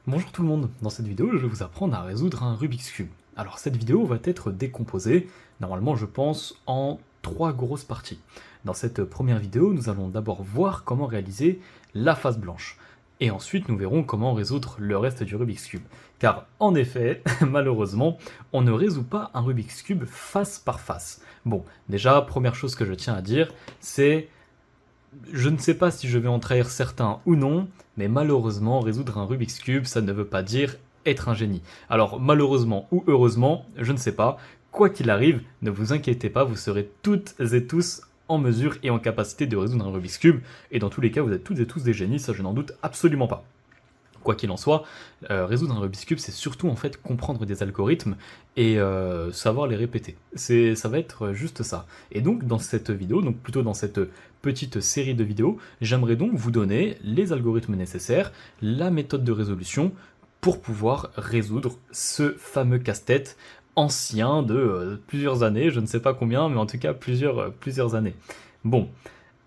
Bonjour tout le monde, dans cette vidéo je vais vous apprendre à résoudre un Rubik's Cube. Alors cette vidéo va être décomposée, normalement je pense, en trois grosses parties. Dans cette première vidéo, nous allons d'abord voir comment réaliser la face blanche. Et ensuite nous verrons comment résoudre le reste du Rubik's Cube. Car en effet, malheureusement, on ne résout pas un Rubik's Cube face par face. Bon, déjà, première chose que je tiens à dire, c'est... Je ne sais pas si je vais en trahir certains ou non, mais malheureusement, résoudre un Rubik's Cube, ça ne veut pas dire être un génie. Alors malheureusement ou heureusement, je ne sais pas, quoi qu'il arrive, ne vous inquiétez pas, vous serez toutes et tous en mesure et en capacité de résoudre un Rubik's Cube, et dans tous les cas, vous êtes toutes et tous des génies, ça je n'en doute absolument pas. Quoi qu'il en soit, résoudre un Rubik's Cube, c'est surtout en fait comprendre des algorithmes et savoir les répéter. Ça va être juste ça. Et donc dans cette vidéo, donc plutôt dans cette petite série de vidéos, j'aimerais donc vous donner les algorithmes nécessaires, la méthode de résolution pour pouvoir résoudre ce fameux casse-tête ancien de plusieurs années, je ne sais pas combien, mais en tout cas plusieurs années. Bon,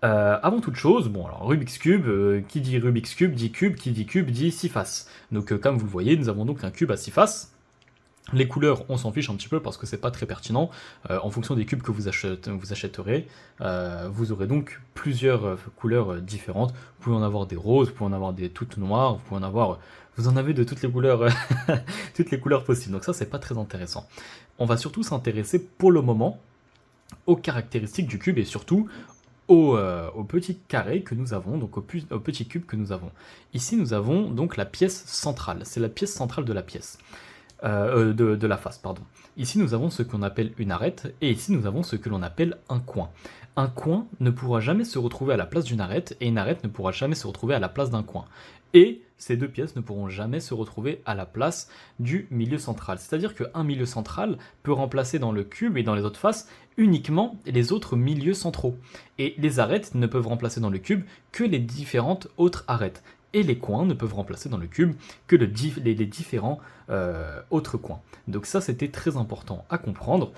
avant toute chose, bon alors Rubik's Cube, qui dit Rubik's Cube dit cube, qui dit cube dit 6 faces. Donc comme vous le voyez, nous avons donc un cube à 6 faces. Les couleurs, on s'en fiche un petit peu parce que c'est pas très pertinent. En fonction des cubes que vous achèterez, vous aurez donc plusieurs couleurs différentes. Vous pouvez en avoir des roses, vous pouvez en avoir des toutes noires, vous pouvez en avoir... Vous en avez de toutes les couleurs, toutes les couleurs possibles. Donc ça, c'est pas très intéressant. On va surtout s'intéresser pour le moment aux caractéristiques du cube et surtout au petit carré que nous avons, donc au petit cube que nous avons. Ici, nous avons donc la pièce centrale. C'est la pièce centrale de la pièce. De la face, pardon. Ici, nous avons ce qu'on appelle une arête, et ici, nous avons ce que l'on appelle un coin. Un coin ne pourra jamais se retrouver à la place d'une arête, et une arête ne pourra jamais se retrouver à la place d'un coin. Et ces deux pièces ne pourront jamais se retrouver à la place du milieu central. C'est-à-dire qu'un milieu central peut remplacer dans le cube et dans les autres faces uniquement les autres milieux centraux. Et les arêtes ne peuvent remplacer dans le cube que les différentes autres arêtes. Et les coins ne peuvent remplacer dans le cube que les différents autres coins. Donc ça, c'était très important à comprendre.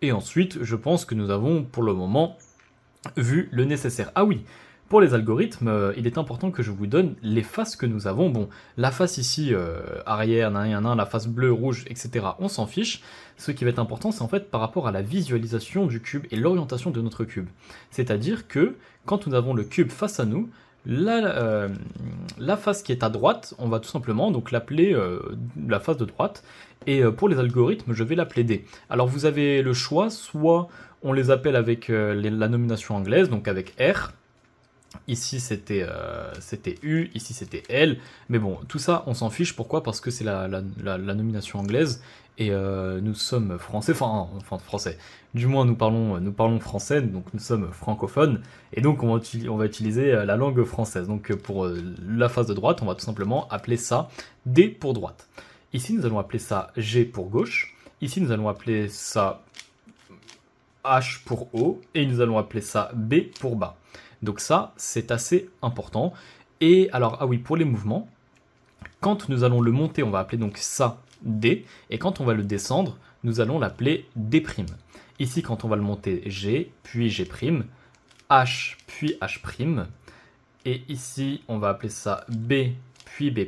Et ensuite, je pense que nous avons pour le moment vu le nécessaire. Ah oui, pour les algorithmes, il est important que je vous donne les faces que nous avons. Bon, la face ici, arrière, la face bleue, rouge, etc., on s'en fiche. Ce qui va être important, c'est en fait par rapport à la visualisation du cube et l'orientation de notre cube. C'est-à-dire que quand nous avons le cube face à nous, la face qui est à droite, on va tout simplement donc l'appeler la face de droite. Et pour les algorithmes, je vais l'appeler D. Alors vous avez le choix, soit on les appelle avec la nomination anglaise, donc avec R. Ici c'était U, ici c'était L, mais bon, tout ça on s'en fiche, pourquoi? Parce que c'est la nomination anglaise, et nous sommes français, enfin français, du moins nous parlons français, donc nous sommes francophones, et donc on va utiliser la langue française. Donc pour la face de droite, on va tout simplement appeler ça D pour droite. Ici nous allons appeler ça G pour gauche, ici nous allons appeler ça H pour haut, et nous allons appeler ça B pour bas. Donc ça, c'est assez important. Et alors, ah oui, pour les mouvements, quand nous allons le monter, on va appeler donc ça D, et quand on va le descendre, nous allons l'appeler D'. Ici, quand on va le monter, G, puis G', H, puis H', et ici, on va appeler ça B, puis B',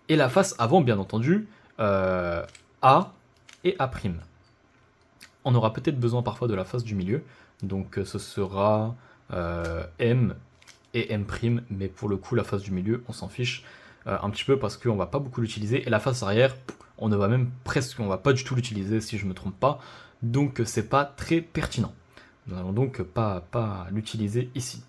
et la face avant, bien entendu, A et A'. On aura peut-être besoin parfois de la face du milieu, donc ce sera M et M', mais pour le coup la face du milieu on s'en fiche un petit peu parce qu'on va pas beaucoup l'utiliser, et la face arrière on ne va même presque, on va pas du tout l'utiliser si je me trompe pas, donc c'est pas très pertinent. Nous n'allons donc pas l'utiliser ici.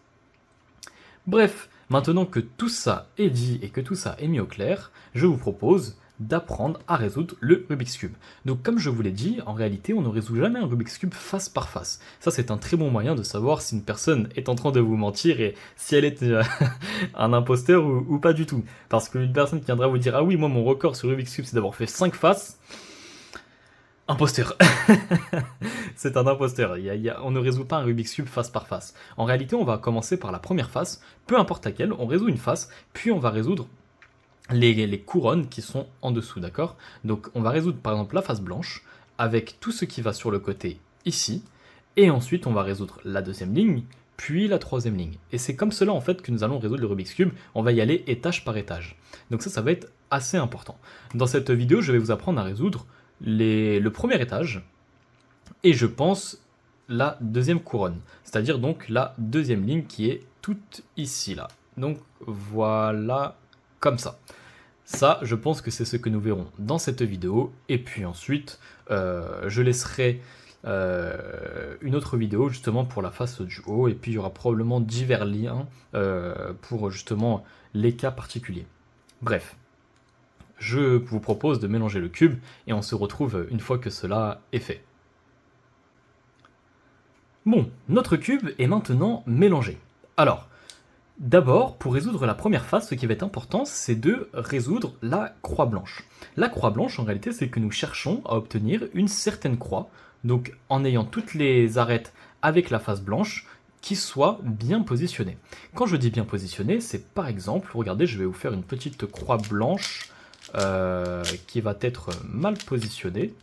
Bref, maintenant que tout ça est dit et que tout ça est mis au clair, je vous propose d'apprendre à résoudre le Rubik's Cube. Donc comme je vous l'ai dit, en réalité on ne résout jamais un Rubik's Cube face par face. Ça c'est un très bon moyen de savoir si une personne est en train de vous mentir et si elle est un imposteur ou pas du tout. Parce qu'une personne qui viendra vous dire « Ah oui, moi mon record sur Rubik's Cube c'est d'avoir fait 5 faces », imposteur. C'est un imposteur. On ne résout pas un Rubik's Cube face par face. En réalité, on va commencer par la première face, peu importe laquelle, on résout une face, puis on va résoudre les couronnes qui sont en dessous, d'accord? Donc on va résoudre par exemple la face blanche, avec tout ce qui va sur le côté ici, et ensuite on va résoudre la deuxième ligne, puis la troisième ligne. Et c'est comme cela en fait que nous allons résoudre le Rubik's Cube. On va y aller étage par étage. Donc ça va être assez important. Dans cette vidéo, je vais vous apprendre à résoudre le premier étage et je pense la deuxième couronne, c'est-à-dire donc la deuxième ligne qui est toute ici là. Donc voilà, comme ça. Ça, je pense que c'est ce que nous verrons dans cette vidéo. Et puis ensuite, je laisserai une autre vidéo justement pour la face du haut. Et puis il y aura probablement divers liens pour justement les cas particuliers. Bref, je vous propose de mélanger le cube et on se retrouve une fois que cela est fait. Bon, notre cube est maintenant mélangé. Alors, d'abord, pour résoudre la première phase, ce qui va être important, c'est de résoudre la croix blanche. La croix blanche, en réalité, c'est que nous cherchons à obtenir une certaine croix, donc en ayant toutes les arêtes avec la face blanche, qui soit bien positionnée. Quand je dis bien positionnée, c'est par exemple, regardez, je vais vous faire une petite croix blanche qui va être mal positionnée.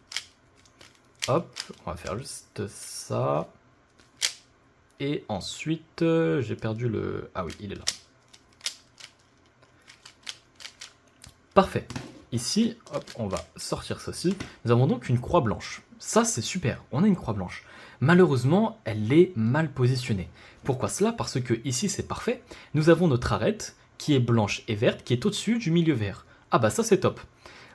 Hop, on va faire juste ça. Et ensuite, j'ai perdu le... Ah oui, il est là. Parfait. Ici, hop, on va sortir ceci. Nous avons donc une croix blanche. Ça, c'est super. On a une croix blanche. Malheureusement, elle est mal positionnée. Pourquoi cela? Parce que ici, c'est parfait. Nous avons notre arête qui est blanche et verte, qui est au-dessus du milieu vert. Ah bah ça, c'est top.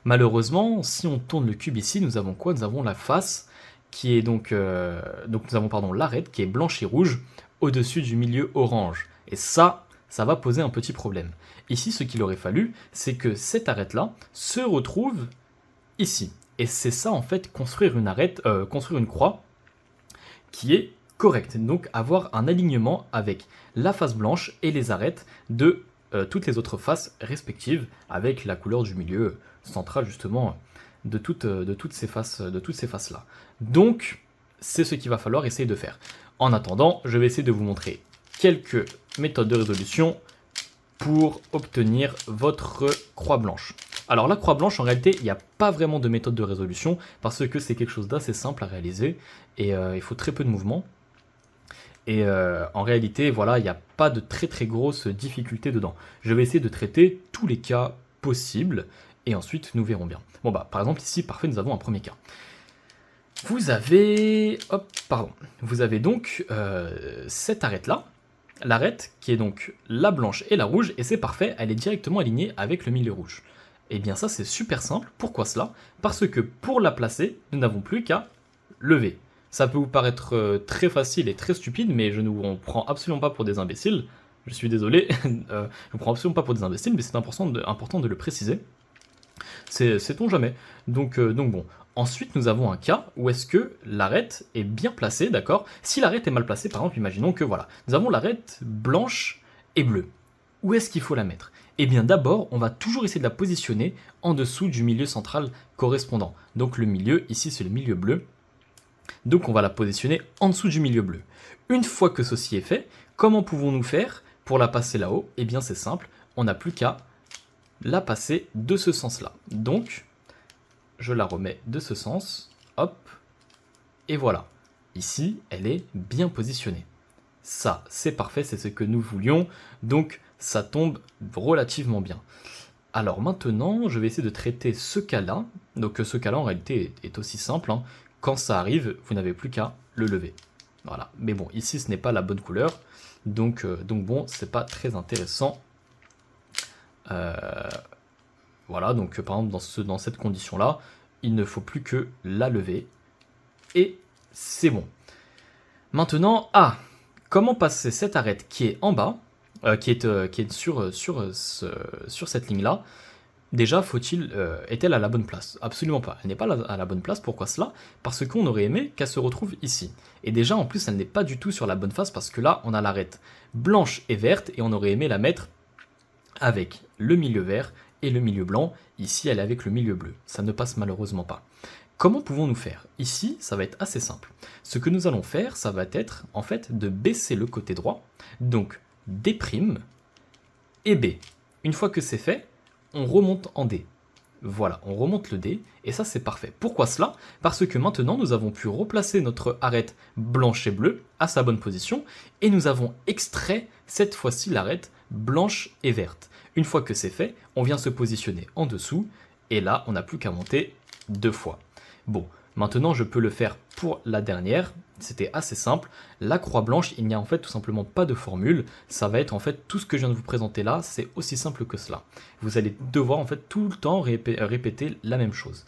Malheureusement, si on tourne le cube ici, nous avons quoi? Nous avons la face qui est donc nous avons pardon l'arête qui est blanche et rouge au-dessus du milieu orange. Et ça va poser un petit problème. Ici, ce qu'il aurait fallu, c'est que cette arête-là se retrouve ici. Et c'est ça en fait, construire une croix qui est correcte. Donc avoir un alignement avec la face blanche et les arêtes de toutes les autres faces respectives, avec la couleur du milieu central justement de toutes ces faces-là. Donc, c'est ce qu'il va falloir essayer de faire. En attendant, je vais essayer de vous montrer quelques méthodes de résolution pour obtenir votre croix blanche. Alors la croix blanche, en réalité, il n'y a pas vraiment de méthode de résolution parce que c'est quelque chose d'assez simple à réaliser et il faut très peu de mouvements. Et en réalité, voilà, il n'y a pas de très grosses difficultés dedans. Je vais essayer de traiter tous les cas possibles et ensuite nous verrons bien. Bon bah par exemple ici, parfait, nous avons un premier cas. Vous avez donc cette arête là, l'arête qui est donc la blanche et la rouge, et c'est parfait, elle est directement alignée avec le milieu rouge. Et bien ça c'est super simple, pourquoi cela? Parce que pour la placer, nous n'avons plus qu'à lever. Ça peut vous paraître très facile et très stupide, mais je ne vous prends absolument pas pour des imbéciles. Je suis désolé, je ne vous prends absolument pas pour des imbéciles, mais c'est important de le préciser. Sait-on jamais. Donc bon. Ensuite, nous avons un cas où est-ce que l'arête est bien placée, d'accord? Si l'arête est mal placée, par exemple, imaginons que voilà, nous avons l'arête blanche et bleue. Où est-ce qu'il faut la mettre? Eh bien d'abord, on va toujours essayer de la positionner en dessous du milieu central correspondant. Donc le milieu, ici c'est le milieu bleu. Donc on va la positionner en dessous du milieu bleu. Une fois que ceci est fait, comment pouvons-nous faire pour la passer là-haut? Eh bien c'est simple, on n'a plus qu'à la passer de ce sens-là. Donc, je la remets de ce sens, hop, et voilà. Ici, elle est bien positionnée. Ça, c'est parfait, c'est ce que nous voulions, donc ça tombe relativement bien. Alors maintenant, je vais essayer de traiter ce cas-là. Donc ce cas-là, en réalité, est aussi simple, hein. Quand ça arrive, vous n'avez plus qu'à le lever. Voilà. Mais bon, ici, ce n'est pas la bonne couleur, donc bon, c'est pas très intéressant. Voilà, donc par exemple dans cette condition-là, il ne faut plus que la lever. Et c'est bon. Maintenant, comment passer cette arête qui est en bas, qui est sur cette ligne-là? Déjà, est-elle à la bonne place? Absolument pas. Elle n'est pas à la bonne place. Pourquoi cela? Parce qu'on aurait aimé qu'elle se retrouve ici. Et déjà, en plus, elle n'est pas du tout sur la bonne face parce que là, on a l'arête blanche et verte et on aurait aimé la mettre avec le milieu vert et le milieu blanc. Ici, elle est avec le milieu bleu. Ça ne passe malheureusement pas. Comment pouvons-nous faire? Ici, ça va être assez simple. Ce que nous allons faire, ça va être en fait de baisser le côté droit. Donc, D' et B. Une fois que c'est fait, on remonte en D. Voilà, on remonte le dé, et ça c'est parfait. Pourquoi cela? Parce que maintenant nous avons pu replacer notre arête blanche et bleue à sa bonne position, et nous avons extrait cette fois-ci l'arête blanche et verte. Une fois que c'est fait, on vient se positionner en dessous, et là on n'a plus qu'à monter 2 fois. Bon, maintenant je peux le faire pour la dernière, c'était assez simple. La croix blanche, il n'y a en fait tout simplement pas de formule, ça va être en fait tout ce que je viens de vous présenter là, c'est aussi simple que cela. Vous allez devoir en fait tout le temps répéter la même chose.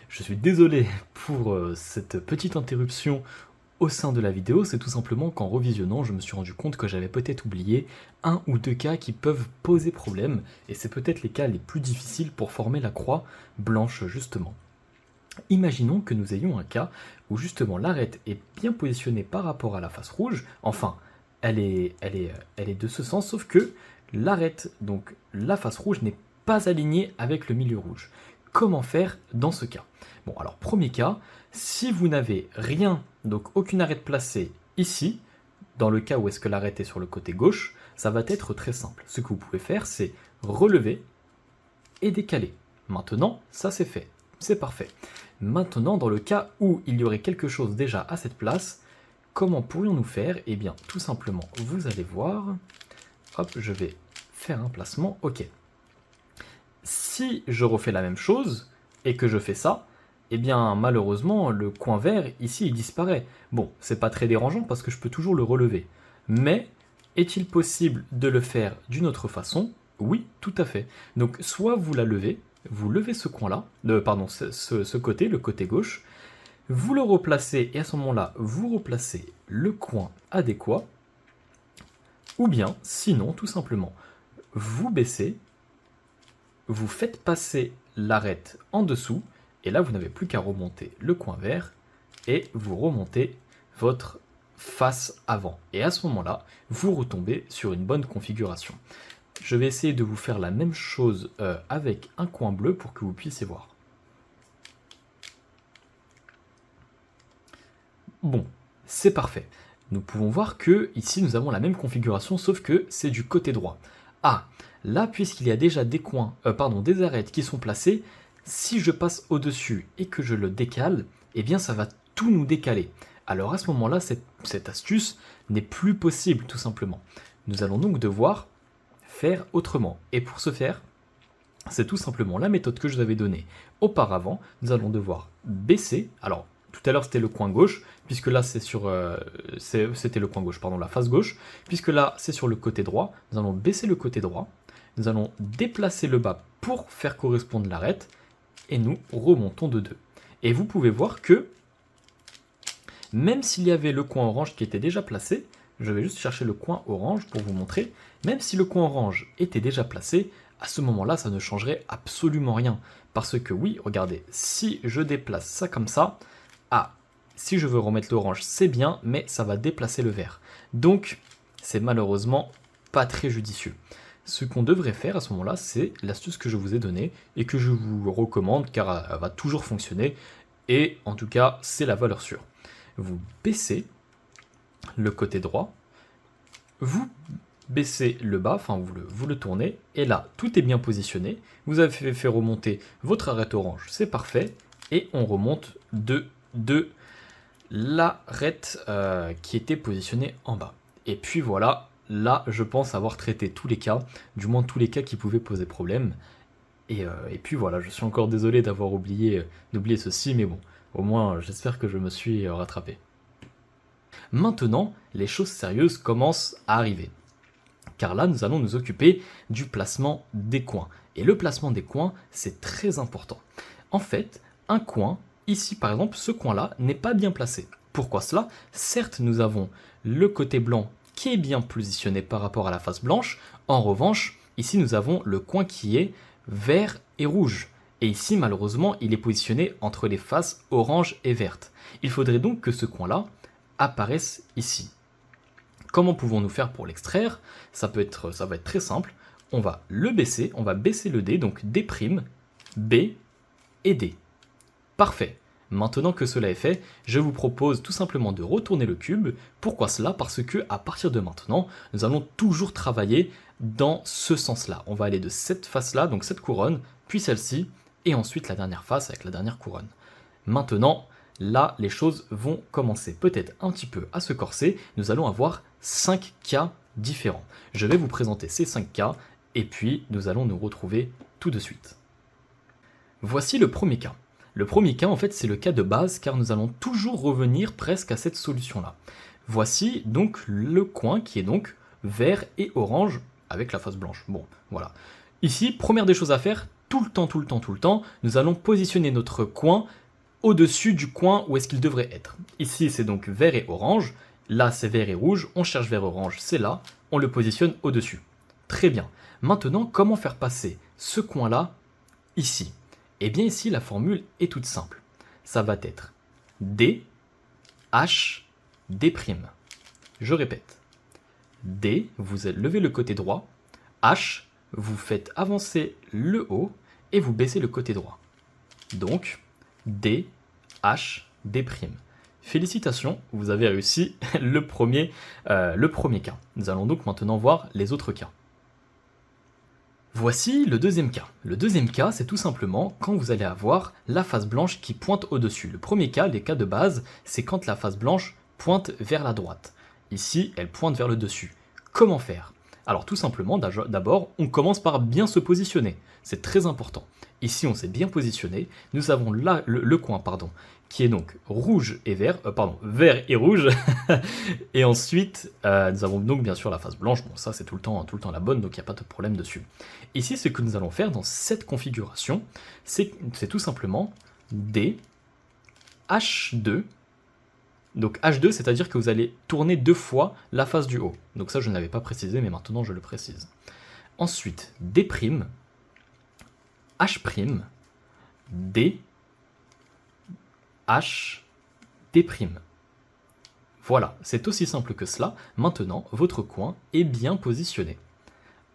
Je suis désolé pour cette petite interruption au sein de la vidéo, c'est tout simplement qu'en revisionnant, je me suis rendu compte que j'avais peut-être oublié un ou deux cas qui peuvent poser problème, et c'est peut-être les cas les plus difficiles pour former la croix blanche justement. Imaginons que nous ayons un cas où justement l'arête est bien positionnée par rapport à la face rouge, enfin, elle est de ce sens, sauf que l'arête, donc la face rouge, n'est pas alignée avec le milieu rouge. Comment faire dans ce cas? Bon, alors premier cas, si vous n'avez rien, donc aucune arête placée ici, dans le cas où est-ce que l'arête est sur le côté gauche, ça va être très simple. Ce que vous pouvez faire, c'est relever et décaler. Maintenant, ça c'est fait, c'est parfait. Maintenant, dans le cas où il y aurait quelque chose déjà à cette place, comment pourrions-nous faire? Eh bien, tout simplement, vous allez voir, hop, je vais faire un placement, ok. Si je refais la même chose, et que je fais ça, eh bien, malheureusement, le coin vert, ici, il disparaît. Bon, c'est pas très dérangeant parce que je peux toujours le relever. Mais, est-il possible de le faire d'une autre façon? Oui, tout à fait. Donc, soit vous la levez, vous levez ce coin-là, pardon, ce côté, le côté gauche, vous le replacez, et à ce moment-là, vous replacez le coin adéquat, ou bien, sinon, tout simplement, vous baissez, vous faites passer l'arête en dessous, et là, vous n'avez plus qu'à remonter le coin vert, et vous remontez votre face avant. Et à ce moment-là, vous retombez sur une bonne configuration. Je vais essayer de vous faire la même chose avec un coin bleu pour que vous puissiez voir. Bon, c'est parfait. Nous pouvons voir que ici nous avons la même configuration sauf que c'est du côté droit. Ah, là puisqu'il y a déjà des coins, des arêtes qui sont placées, si je passe au-dessus et que je le décale, eh bien ça va tout nous décaler. Alors à ce moment-là, cette astuce n'est plus possible tout simplement. Nous allons donc devoir faire autrement. Et pour ce faire, c'est tout simplement la méthode que je vous avais donnée auparavant. Nous allons devoir baisser. Alors, tout à l'heure, c'était le coin gauche, puisque là, c'était le coin gauche, pardon, la face gauche. Puisque là, c'est sur le côté droit. Nous allons baisser le côté droit. Nous allons déplacer le bas pour faire correspondre l'arête. Et nous remontons de 2. Et vous pouvez voir que, même s'il y avait le coin orange qui était déjà placé, je vais juste chercher le coin orange pour vous montrer. Même si le coin orange était déjà placé, à ce moment-là, ça ne changerait absolument rien. Parce que oui, regardez, si je déplace ça comme ça, si je veux remettre l'orange, c'est bien, mais ça va déplacer le vert. Donc, c'est malheureusement pas très judicieux. Ce qu'on devrait faire à ce moment-là, c'est l'astuce que je vous ai donnée et que je vous recommande car elle va toujours fonctionner. Et en tout cas, c'est la valeur sûre. Vous baissez le côté droit, vous baissez le bas, enfin vous le tournez, et là, tout est bien positionné. Vous avez fait remonter votre arête orange, c'est parfait, et on remonte de l'arête qui était positionnée en bas. Et puis voilà, là, je pense avoir traité tous les cas, du moins tous les cas qui pouvaient poser problème. Et puis voilà, je suis encore désolé d'avoir oublié ceci, mais bon, au moins j'espère que je me suis rattrapé. Maintenant, les choses sérieuses commencent à arriver. Car là, nous allons nous occuper du placement des coins. Et le placement des coins, c'est très important. En fait, un coin, ici par exemple, ce coin-là n'est pas bien placé. Pourquoi cela? Certes, nous avons le côté blanc qui est bien positionné par rapport à la face blanche. En revanche, ici, nous avons le coin qui est vert et rouge. Et ici, malheureusement, il est positionné entre les faces orange et verte. Il faudrait donc que ce coin-là apparaissent ici. Comment pouvons-nous faire pour l'extraire? Ça va être très simple. On va le baisser, on va baisser le dé, donc D', B et D. Parfait. Maintenant que cela est fait, je vous propose tout simplement de retourner le cube. Pourquoi cela? Parce que à partir de maintenant, nous allons toujours travailler dans ce sens-là. On va aller de cette face-là, donc cette couronne, puis celle-ci, et ensuite la dernière face avec la dernière couronne. Maintenant, là, les choses vont commencer peut-être un petit peu à se corser. Nous allons avoir 5 cas différents. Je vais vous présenter ces 5 cas, et puis nous allons nous retrouver tout de suite. Voici le premier cas. Le premier cas, en fait, c'est le cas de base, car nous allons toujours revenir presque à cette solution-là. Voici donc le coin qui est donc vert et orange avec la face blanche. Bon, voilà. Ici, première des choses à faire, tout le temps, nous allons positionner notre coin au-dessus du coin où est-ce qu'il devrait être. Ici, c'est donc vert et orange. Là, c'est vert et rouge. On cherche vert et orange, c'est là. On le positionne au-dessus. Très bien. Maintenant, comment faire passer ce coin-là ici? Eh bien ici, la formule est toute simple. Ça va être D, H, D'. Je répète. D, vous levez le côté droit. H, vous faites avancer le haut et vous baissez le côté droit. Donc, D, H, D'. Félicitations, vous avez réussi le premier cas. Nous allons donc maintenant voir les autres cas. Voici le deuxième cas. Le deuxième cas, c'est tout simplement quand vous allez avoir la face blanche qui pointe au-dessus. Le premier cas, les cas de base, c'est quand la face blanche pointe vers la droite. Ici, elle pointe vers le dessus. Comment faire? Alors tout simplement, d'abord, on commence par bien se positionner. C'est très important. Ici, on s'est bien positionné. Nous avons là le coin, qui est donc rouge et vert, vert et rouge. Et ensuite, nous avons donc bien sûr la face blanche. Bon, ça c'est tout le temps la bonne, donc il n'y a pas de problème dessus. Ici, ce que nous allons faire dans cette configuration, c'est tout simplement D, H2. Donc H2, c'est-à-dire que vous allez tourner 2 fois la face du haut. Donc ça, je n'avais pas précisé, mais maintenant je le précise. Ensuite, D', H', D, H, D'. Voilà, c'est aussi simple que cela. Maintenant, votre coin est bien positionné.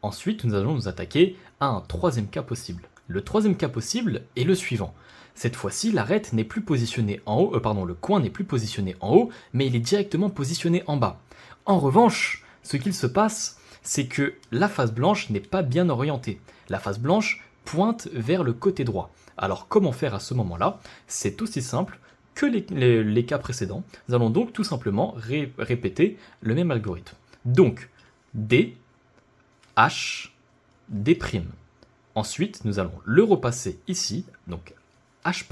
Ensuite, nous allons nous attaquer à un troisième cas possible. Le troisième cas possible est le suivant. Cette fois-ci, l'arête n'est plus positionnée en haut, le coin n'est plus positionné en haut, mais il est directement positionné en bas. En revanche, ce qu'il se passe, c'est que la face blanche n'est pas bien orientée. La face blanche pointe vers le côté droit. Alors comment faire à ce moment-là? C'est aussi simple que les cas précédents. Nous allons donc tout simplement répéter le même algorithme. Donc, D, H, D'. Ensuite, nous allons le repasser ici, donc H',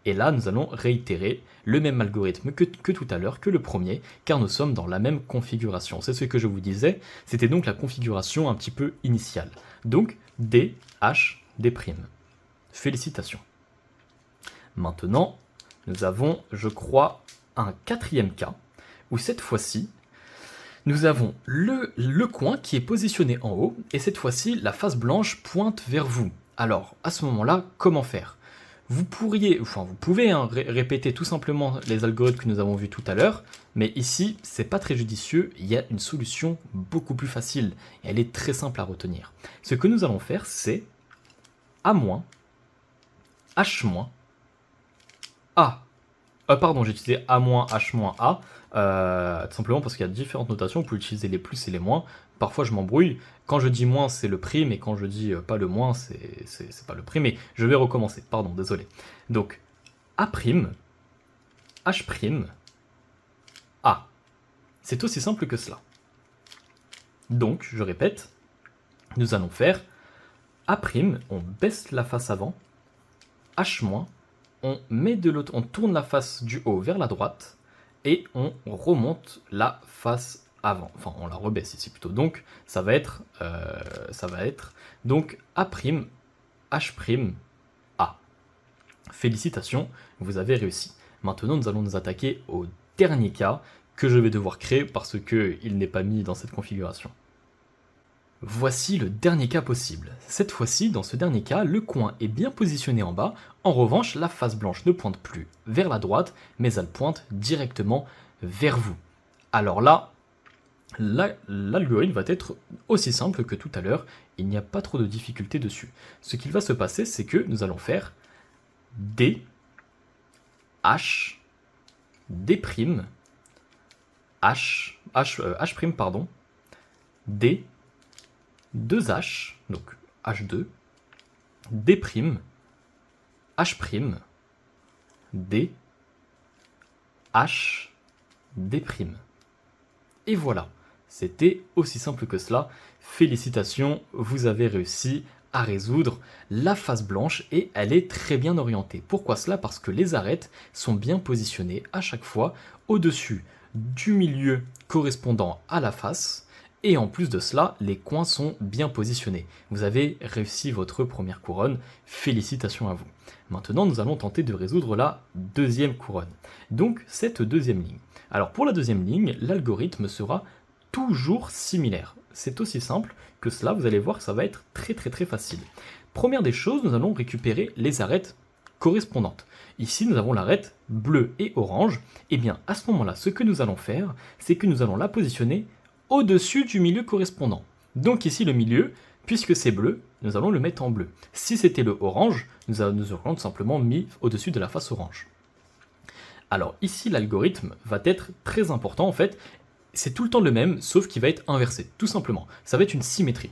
et là, nous allons réitérer le même algorithme que tout à l'heure, que le premier, car nous sommes dans la même configuration. C'est ce que je vous disais, c'était donc la configuration un petit peu initiale. Donc, D, H, D'. Félicitations. Maintenant, nous avons, je crois, un quatrième cas, où cette fois-ci, nous avons le coin qui est positionné en haut, et cette fois-ci, la face blanche pointe vers vous. Alors, à ce moment-là, comment faire? Vous pouvez répéter tout simplement les algorithmes que nous avons vus tout à l'heure, mais ici, c'est pas très judicieux, il y a une solution beaucoup plus facile, et elle est très simple à retenir. Ce que nous allons faire, c'est A-, H-, A. J'ai utilisé A-, H-, A, tout simplement parce qu'il y a différentes notations, vous pouvez utiliser les plus et les moins. Parfois je m'embrouille, quand je dis moins c'est le prime, et quand je dis pas le moins c'est pas le prime, mais je vais recommencer, pardon, désolé. Donc A', H', A. C'est aussi simple que cela. Donc, je répète, nous allons faire A', on baisse la face avant, H-, on on tourne la face du haut vers la droite, et on remonte la face avant. Enfin, on la rebaisse ici plutôt. Donc, ça va être donc A', H', A. Félicitations, vous avez réussi. Maintenant, nous allons nous attaquer au dernier cas que je vais devoir créer parce qu'il n'est pas mis dans cette configuration. Voici le dernier cas possible. Cette fois-ci, dans ce dernier cas, le coin est bien positionné en bas. En revanche, la face blanche ne pointe plus vers la droite, mais elle pointe directement vers vous. Alors là, l'algorithme va être aussi simple que tout à l'heure. Il n'y a pas trop de difficultés dessus. Ce qu'il va se passer, c'est que nous allons faire D, H, D', H', pardon, D, 2H, donc H2, D', H', D, H, D'. Et voilà, c'était aussi simple que cela. Félicitations, vous avez réussi à résoudre la face blanche et elle est très bien orientée. Pourquoi cela? Parce que les arêtes sont bien positionnées à chaque fois au-dessus du milieu correspondant à la face. Et en plus de cela, les coins sont bien positionnés. Vous avez réussi votre première couronne, félicitations à vous. Maintenant, nous allons tenter de résoudre la deuxième couronne. Donc, cette deuxième ligne. Alors, pour la deuxième ligne, l'algorithme sera toujours similaire. C'est aussi simple que cela, vous allez voir que ça va être très facile. Première des choses, nous allons récupérer les arêtes correspondantes. Ici, nous avons l'arête bleue et orange. Et bien, à ce moment-là, ce que nous allons faire, c'est que nous allons la positionner au-dessus du milieu correspondant. Donc ici, le milieu, puisque c'est bleu, nous allons le mettre en bleu. Si c'était le orange, nous aurions tout simplement mis au-dessus de la face orange. Alors ici, l'algorithme va être très important en fait. C'est tout le temps le même, sauf qu'il va être inversé, tout simplement. Ça va être une symétrie.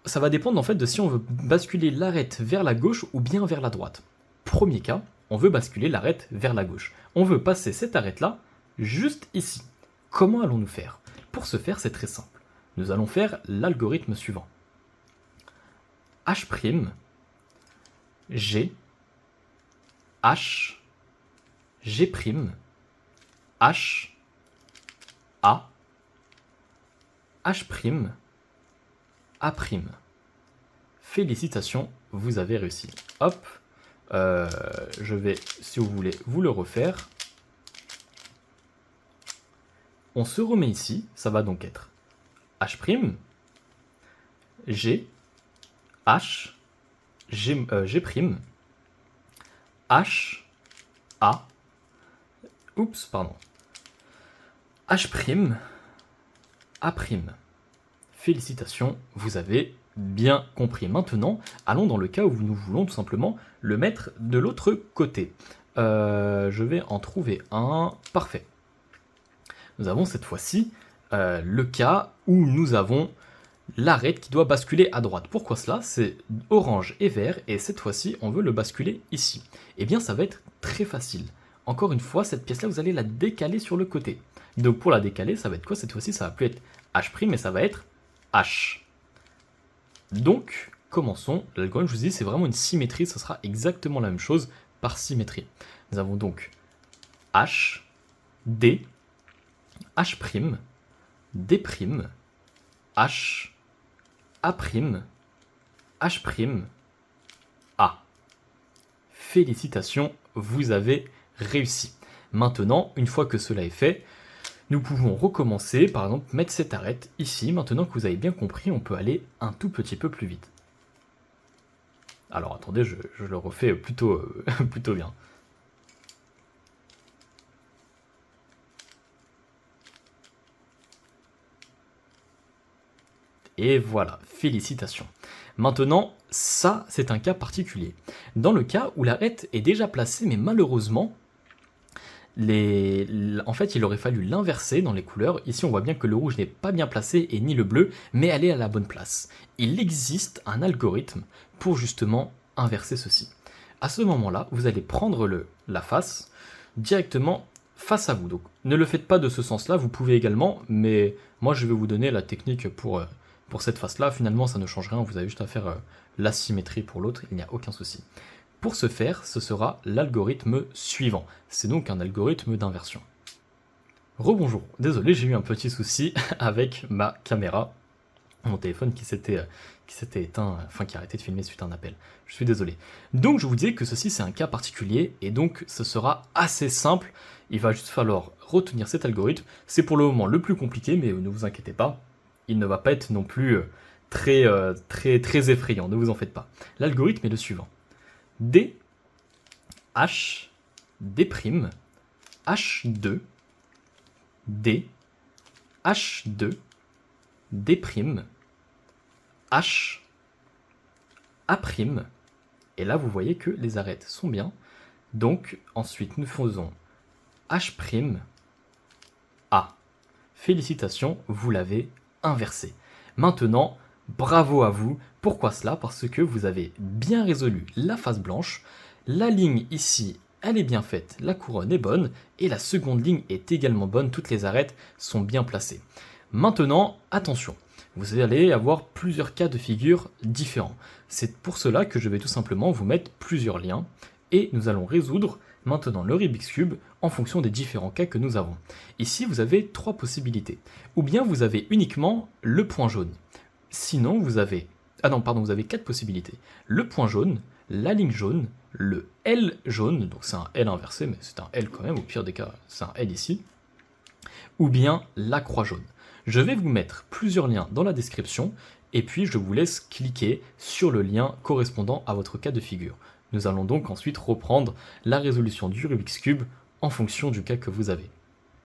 Ça va dépendre en fait de si on veut basculer l'arête vers la gauche ou bien vers la droite. Premier cas, on veut basculer l'arête vers la gauche. On veut passer cette arête-là juste ici. Comment allons-nous faire? Pour ce faire, c'est très simple. Nous allons faire l'algorithme suivant. H', G, H, G', H, A, H', A'. Félicitations, vous avez réussi. Hop, je vais, si vous voulez, vous le refaire. On se remet ici, ça va donc être H', G, H, G', H, A, oups, pardon, H', A'. Félicitations, vous avez bien compris. Maintenant, allons dans le cas où nous voulons tout simplement le mettre de l'autre côté. Je vais en trouver un. Parfait. Nous avons cette fois-ci le cas où nous avons l'arête qui doit basculer à droite. Pourquoi cela? C'est orange et vert, et cette fois-ci, on veut le basculer ici. Eh bien, ça va être très facile. Encore une fois, cette pièce-là, vous allez la décaler sur le côté. Donc, pour la décaler, ça va être quoi cette fois-ci? Ça va plus être H', mais ça va être H. Donc, commençons. L'algorithme, je vous dis, c'est vraiment une symétrie. Ce sera exactement la même chose par symétrie. Nous avons donc H, D, H', D', H, A', H', A. Félicitations, vous avez réussi. Maintenant, une fois que cela est fait, nous pouvons recommencer, par exemple, mettre cette arête ici. Maintenant que vous avez bien compris, on peut aller un tout petit peu plus vite. Alors attendez, je le refais plutôt, plutôt bien. Et voilà, félicitations. Maintenant, ça, c'est un cas particulier. Dans le cas où l'arête est déjà placée, mais malheureusement, en fait, il aurait fallu l'inverser dans les couleurs. Ici, on voit bien que le rouge n'est pas bien placé et ni le bleu, mais elle est à la bonne place. Il existe un algorithme pour justement inverser ceci. À ce moment-là, vous allez prendre la face directement face à vous. Donc, ne le faites pas de ce sens-là, vous pouvez également, mais moi, je vais vous donner la technique pour cette face-là. Finalement, ça ne change rien, vous avez juste à faire la symétrie pour l'autre, il n'y a aucun souci. Pour ce faire, ce sera l'algorithme suivant. C'est donc un algorithme d'inversion. Rebonjour, désolé, j'ai eu un petit souci avec ma caméra. Mon téléphone qui s'était éteint, enfin qui a arrêté de filmer suite à un appel. Je suis désolé. Donc je vous disais que ceci c'est un cas particulier et donc ce sera assez simple. Il va juste falloir retenir cet algorithme. C'est pour le moment le plus compliqué, mais ne vous inquiétez pas. Il ne va pas être non plus très effrayant, ne vous en faites pas. L'algorithme est le suivant. D, H, D', H2, D, H2, D', H, A', et là vous voyez que les arêtes sont bien, Donc, ensuite, nous faisons H', A. Félicitations, vous l'avez inversé. Maintenant, bravo à vous. Pourquoi cela? Parce que vous avez bien résolu la face blanche. La ligne ici, elle est bien faite, la couronne est bonne, et la seconde ligne est également bonne, toutes les arêtes sont bien placées. Maintenant, attention, vous allez avoir plusieurs cas de figure différents. C'est pour cela que je vais tout simplement vous mettre plusieurs liens, et nous allons résoudre maintenant le Rubik's Cube en fonction des différents cas que nous avons. Ici, vous avez trois possibilités. Ou bien vous avez uniquement le point jaune. Sinon, vous avez... Ah non, pardon, vous avez quatre possibilités. Le point jaune, la ligne jaune, le L jaune, donc c'est un L inversé, mais c'est un L quand même, au pire des cas, c'est un L ici. Ou bien la croix jaune. Je vais vous mettre plusieurs liens dans la description, et puis je vous laisse cliquer sur le lien correspondant à votre cas de figure. Nous allons donc ensuite reprendre la résolution du Rubik's Cube en fonction du cas que vous avez.